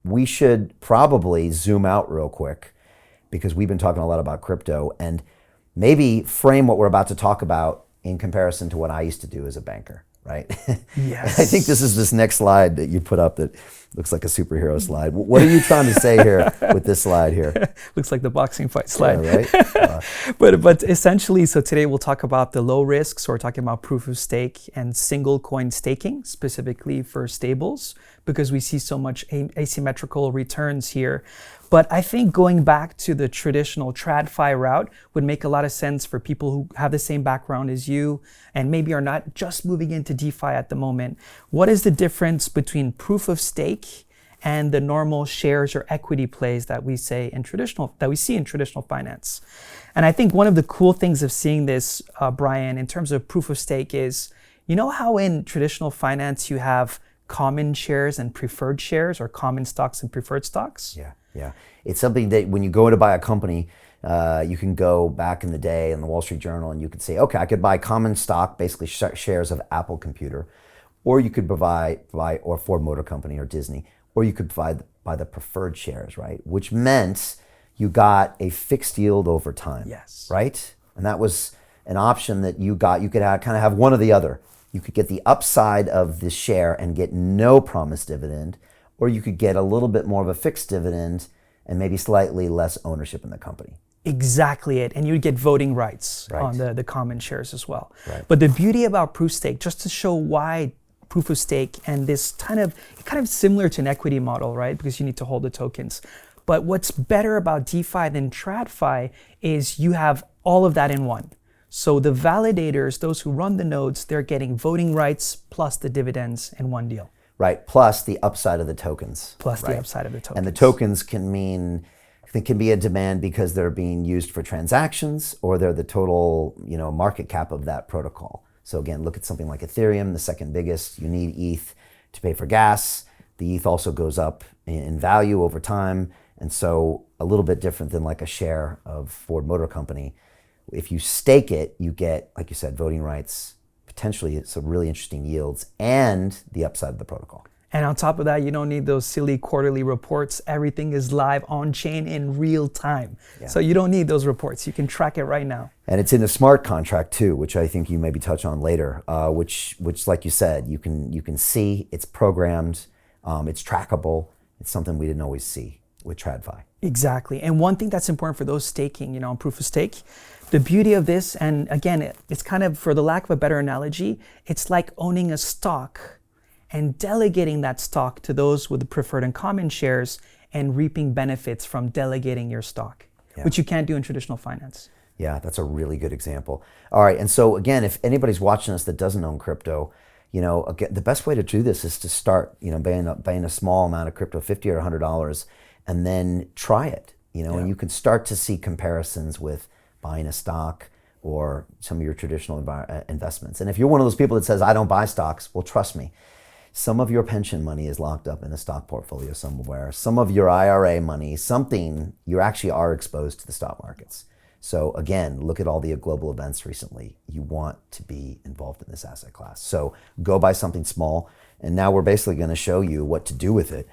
we should probably zoom out real quick because we've been talking a lot about crypto and maybe frame what we're about to talk about in comparison to what I used to do as a banker, right? Yes. I think this next slide that you put up that looks like a superhero slide. What are you trying to say here with this slide here? Looks like the boxing fight slide. Yeah, right? But essentially, so today we'll talk about the low risk. So we're talking about proof of stake and single coin staking, specifically for stables, because we see so much asymmetrical returns here. But I think going back to the traditional TradFi route would make a lot of sense for people who have the same background as you and maybe are not just moving into DeFi at the moment. What is the difference between proof of stake and the normal shares or equity plays that we see in traditional finance? And I think one of the cool things of seeing this, Brian, in terms of proof of stake is, you know how in traditional finance you have common shares and preferred shares, or common stocks and preferred stocks? Yeah. It's something that when you go to buy a company, you can go back in the day in the Wall Street Journal and you could say, okay, I could buy common stock, basically shares of Apple Computer, or you could buy or Ford Motor Company or Disney, or you could buy the preferred shares, right? Which meant you got a fixed yield over time. Yes. Right? And that was an option that you got. You could kind of have one or the other. You could get the upside of the share and get no promised dividend, or you could get a little bit more of a fixed dividend and maybe slightly less ownership in the company. Exactly it. And you'd get voting rights Right. on the common shares as well. Right. But the beauty about proof of stake, just to show why proof of stake and this kind of similar to an equity model, right? Because you need to hold the tokens. But what's better about DeFi than TradFi is you have all of that in one. So the validators, those who run the nodes, they're getting voting rights plus the dividends in one deal. Right, plus the upside of the tokens. Plus right? the upside of the tokens. And the tokens can be a demand because they're being used for transactions or they're the total, market cap of that protocol. So again, look at something like Ethereum, the second biggest. You need ETH to pay for gas. The ETH also goes up in value over time. And so a little bit different than like a share of Ford Motor Company. If you stake it, you get, like you said, voting rights, potentially some really interesting yields, and the upside of the protocol. And on top of that, you don't need those silly quarterly reports. Everything is live on chain in real time. Yeah. So you don't need those reports. You can track it right now. And it's in the smart contract too, which I think you maybe touch on later, which like you said, you can see, it's programmed, it's trackable. It's something we didn't always see with TradFi. Exactly. And one thing that's important for those staking, on proof of stake, the beauty of this, and again, it's kind of, for the lack of a better analogy, it's like owning a stock and delegating that stock to those with the preferred and common shares and reaping benefits from delegating your stock, which you can't do in traditional finance. Yeah, that's a really good example. All right, and so again, if anybody's watching us that doesn't own crypto, again, the best way to do this is to start, buying a small amount of crypto, $50 or $100, and then try it, and you can start to see comparisons with buying a stock or some of your traditional investments. And if you're one of those people that says, I don't buy stocks, well, trust me, some of your pension money is locked up in a stock portfolio somewhere. Some of your IRA money, you actually are exposed to the stock markets. So again, look at all the global events recently. You want to be involved in this asset class. So go buy something small. And now we're basically going to show you what to do with it.